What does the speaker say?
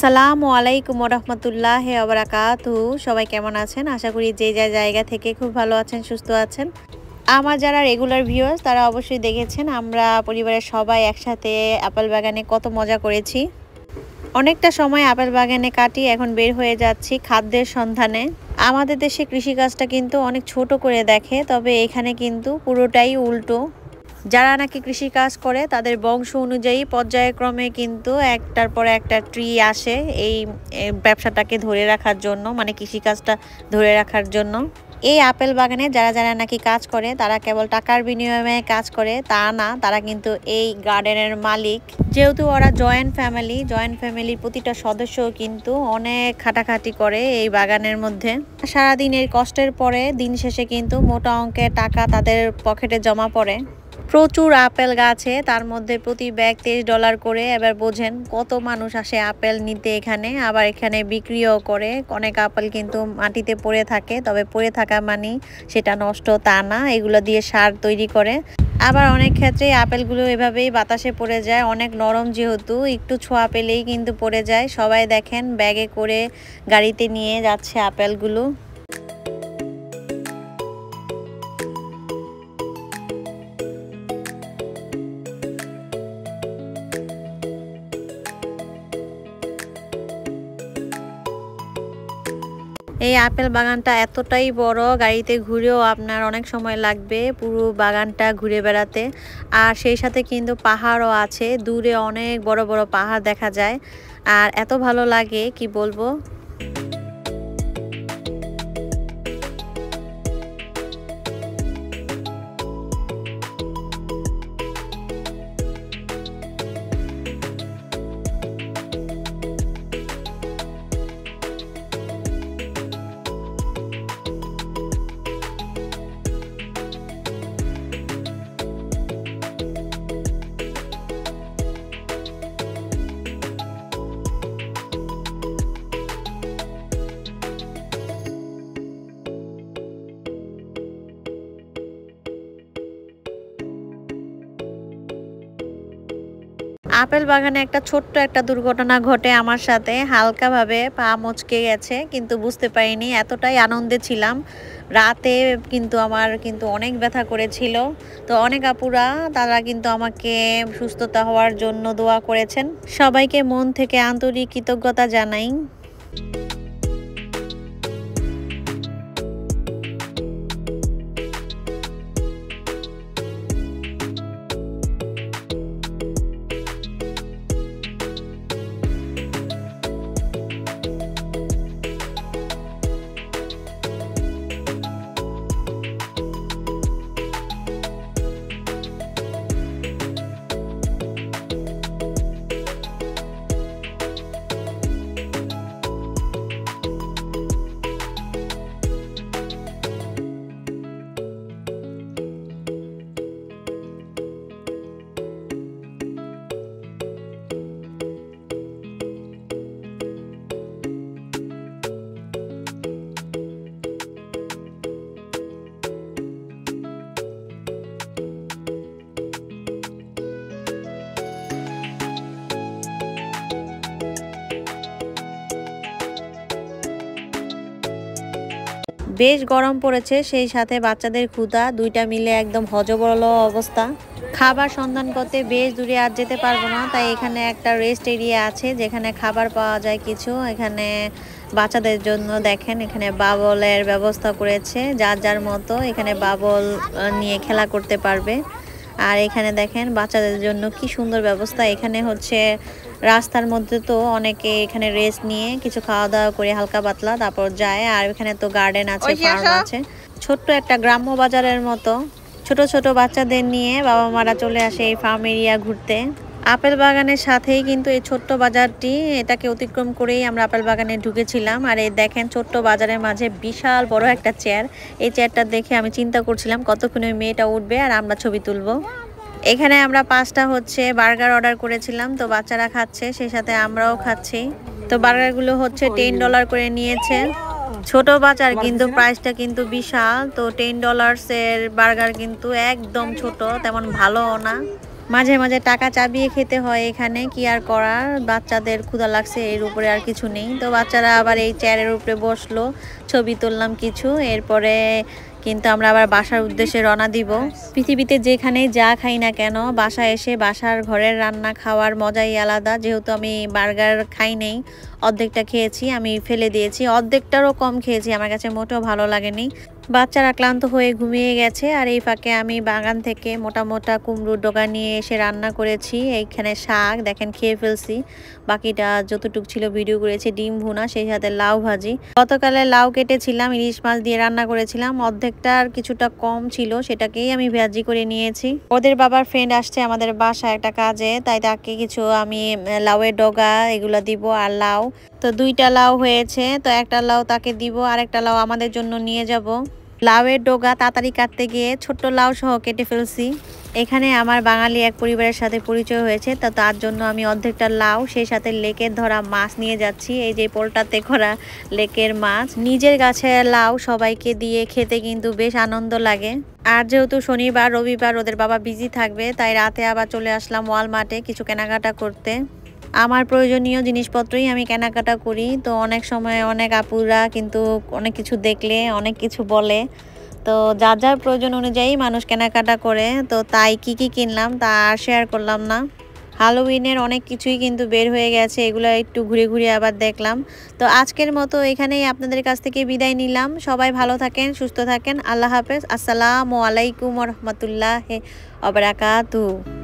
আসসালামু আলাইকুম রহমতুল্লাহ ওবরাকাতু। সবাই কেমন আছেন? আশা করি যে যা জায়গা থেকে খুব ভালো আছেন, সুস্থ আছেন। আমার যারা রেগুলার ভিউয়ার্স তারা অবশ্যই দেখেছেন আমরা পরিবারের সবাই একসাথে আপেল বাগানে কত মজা করেছি। অনেকটা সময় আপেল বাগানে কাটিয়ে এখন বের হয়ে যাচ্ছি খাদ্যের সন্ধানে। আমাদের দেশে কৃষিকাজটা কিন্তু অনেক ছোট করে দেখে, তবে এখানে কিন্তু পুরোটাই উল্টো। যারা নাকি কৃষিকাজ করে তাদের বংশ অনুযায়ী পর্যায়ক্রমে কিন্তু একটার পর একটা ট্রি আসে এই ব্যবসাটাকে ধরে রাখার জন্য, মানে কৃষিকাজটা ধরে রাখার জন্য। এই আপেল বাগানে যারা যারা নাকি কাজ করে তারা কেবল টাকার বিনিময়ে কাজ করে তা না, তারা কিন্তু এই গার্ডেনের মালিক। যেহেতু ওরা জয়েন্ট ফ্যামিলির প্রতিটা সদস্য কিন্তু অনেক খাটাখাটি করে এই বাগানের মধ্যে। সারাদিন এই কষ্টের পরে দিন শেষে কিন্তু মোটা অঙ্কের টাকা তাদের পকেটে জমা পড়ে। প্রচুর আপেল গাছে, তার মধ্যে প্রতি ব্যাগ $23 করে। এবার বোঝেন কত মানুষ আসে আপেল নিতে এখানে, আবার এখানে বিক্রিও করে। অনেক আপেল কিন্তু মাটিতে পড়ে থাকে, তবে পড়ে থাকা মানে সেটা নষ্ট তা না, এগুলো দিয়ে সার তৈরি করে। আবার অনেক ক্ষেত্রে আপেলগুলো এভাবেই বাতাসে পড়ে যায়, অনেক নরম যেহেতু একটু ছোঁয়া পেলেই কিন্তু পড়ে যায়। সবাই দেখেন ব্যাগে করে গাড়িতে নিয়ে যাচ্ছে আপেলগুলো। এই আপেল বাগানটা এতটাই বড়, গাড়িতে ঘুরেও আপনার অনেক সময় লাগবে পুরো বাগানটা ঘুরে বেড়াতে। আর সেই সাথে কিন্তু পাহাড়ও আছে, দূরে অনেক বড় বড় পাহাড় দেখা যায়। আর এত ভালো লাগে কি বলবো। আপেল বাগানে ছোট্ট একটা দুর্ঘটনা ঘটে আমার সাথে। হালকাভাবে পা মচকে গেছে, কিন্তু বুঝতে পারিনি, এতটাই আনন্দে ছিলাম। রাতে কিন্তু আমার অনেক ব্যথা করেছিল। তো অনেক আপুরা তারা কিন্তু আমাকে সুস্থতা হওয়ার জন্য দোয়া করেছেন। সবাইকে মন থেকে আন্তরিক কৃতজ্ঞতা জানাই। বেশ গরম পড়েছে, সেই সাথে বাচ্চাদের ক্ষুধা, দুইটা মিলে একদম হজবরল অবস্থা। খাবার সন্ধান করতে বেশ দূরে আর যেতে পারবো না, তাই এখানে একটা রেস্ট এরিয়া আছে যেখানে খাবার পাওয়া যায় কিছু। এখানে বাচ্চাদের জন্য দেখেন এখানে বাবলের ব্যবস্থা করেছে, যার যার মতো এখানে বাবল নিয়ে খেলা করতে পারবে। আর এখানে দেখেন বাচ্চাদের জন্য কি সুন্দর ব্যবস্থা। এখানে রাস্তার মধ্যে তো অনেকে এখানে রেস্ট নিয়ে কিছু খাওয়া দাওয়া করে হালকা পাতলা তারপর যায়। আর এখানে তো গার্ডেন আছে, ফার্ম আছে, ছোট্ট একটা গ্রাম্য বাজারের মতো। ছোট ছোট বাচ্চাদের নিয়ে বাবা মারা চলে আসে এই ফার্ম এরিয়া ঘুরতে। আপেল বাগানের সাথেই কিন্তু এই ছোট্ট বাজারটি, এটাকে অতিক্রম করেই আমরা আপেল বাগানে ঢুকেছিলাম। আর এই দেখেন ছোট্ট বাজারের মাঝে বিশাল বড় একটা চেয়ার। এই চেয়ারটা দেখে আমি চিন্তা করছিলাম কতক্ষণে ওই মেয়েটা উঠবে আর আমরা ছবি তুলবো। এখানে আমরা 5টা বার্গার অর্ডার করেছিলাম, তো বাচ্চারা খাচ্ছে, সেই সাথে আমরাও খাচ্ছি। তো বার্গারগুলো $10 করে নিয়েছে। ছোট বাজার কিন্তু প্রাইসটা কিন্তু বিশাল। তো $10 এর বার্গার কিন্তু একদম ছোট, তেমন ভালোও না। মাঝে মাঝে টাকা চাবিয়ে খেতে হয় এখানে, কি আর করার, বাচ্চাদের ক্ষুধা লাগছে এর উপরে আর কিছু নেই। তো বাচ্চারা আবার এই চেয়ারের উপরে বসলো, ছবি তুললাম কিছু, এরপরে কিন্তু আমরা আবার বাসার উদ্দেশ্যে রওনা দিব। পৃথিবীতে যেখানে যা খাই না কেন, বাসায় এসে বাসার ঘরের রান্না খাওয়ার মজাই আলাদা। যেহেতু আমি বার্গার খাই নেই, অর্ধেকটা খেয়েছি, আমি ফেলে দিয়েছি, অর্ধেকটারও কম খেয়েছি, আমার কাছে মোটেও ভালো লাগেনি। বাচ্চারা ক্লান্ত হয়ে ঘুমিয়ে গেছে, আর এই ফাঁকে আমি বাগান থেকে মোটা মোটা কুমড়োর ডগা নিয়ে এসে রান্না করেছি। এইখানে শাক দেখেন খেয়ে ফেলছি, বাকিটা যতটুকু ছিল ভিডিও করেছি। ডিম ভুনা, সেই সাথে লাউ ভাজি। গতকালে লাউ কেটেছিলাম, ইলিশ মাছ দিয়ে রান্না করেছিলাম, অর্ধেকটার কিছুটা কম ছিল, সেটাকেই আমি ভাজি করে নিয়েছি। ওদের বাবার ফ্রেন্ড আসছে আমাদের বাসায় একটা কাজে, তাই তাকে কিছু আমি লাউয়ের ডগা এগুলো দিব আর লাউ। তো 2টা লাউ হয়েছে, তো একটা লাউ তাকে দিব, আর একটা লাউ আমাদের জন্য নিয়ে যাব। লাউয়ের ডগা তাড়াতাড়ি কাটতে গিয়ে ছোট্ট লাউ সহ কেটে ফেলছি। এখানে আমার বাঙালি এক পরিবারের সাথে পরিচয় হয়েছে, তো তার জন্য আমি অর্ধেকটা লাউ সেই সাথে লেকের ধরা মাছ নিয়ে যাচ্ছি। এই যে পোলটাতে করা লেকের মাছ, নিজের গাছের লাউ সবাইকে দিয়ে খেতে কিন্তু বেশ আনন্দ লাগে। আর যেহেতু শনিবার রবিবার ওদের বাবা বিজি থাকবে, তাই রাতে আবার চলে আসলাম ওয়ালমার্টে কিছু কেনাকাটা করতে। আমার প্রয়োজনীয় জিনিসপত্রই আমি কেনাকাটা করি। তো অনেক সময় অনেক আপুরা কিন্তু অনেক কিছু দেখলে অনেক কিছু বলে, তো যার যার প্রয়োজন অনুযায়ী মানুষ কেনাকাটা করে। তো তাই কি কিনলাম তা আর শেয়ার করলাম না। হ্যালোউইনের অনেক কিছুই কিন্তু বের হয়ে গেছে, এগুলো একটু ঘুরে ঘুরে আবার দেখলাম। তো আজকের মতো এখানেই আপনাদের কাছ থেকে বিদায় নিলাম। সবাই ভালো থাকেন, সুস্থ থাকেন, আল্লাহ হাফেজ, আসসালামু আলাইকুম ওয়া রাহমাতুল্লাহি ওয়া বারাকাতুহু।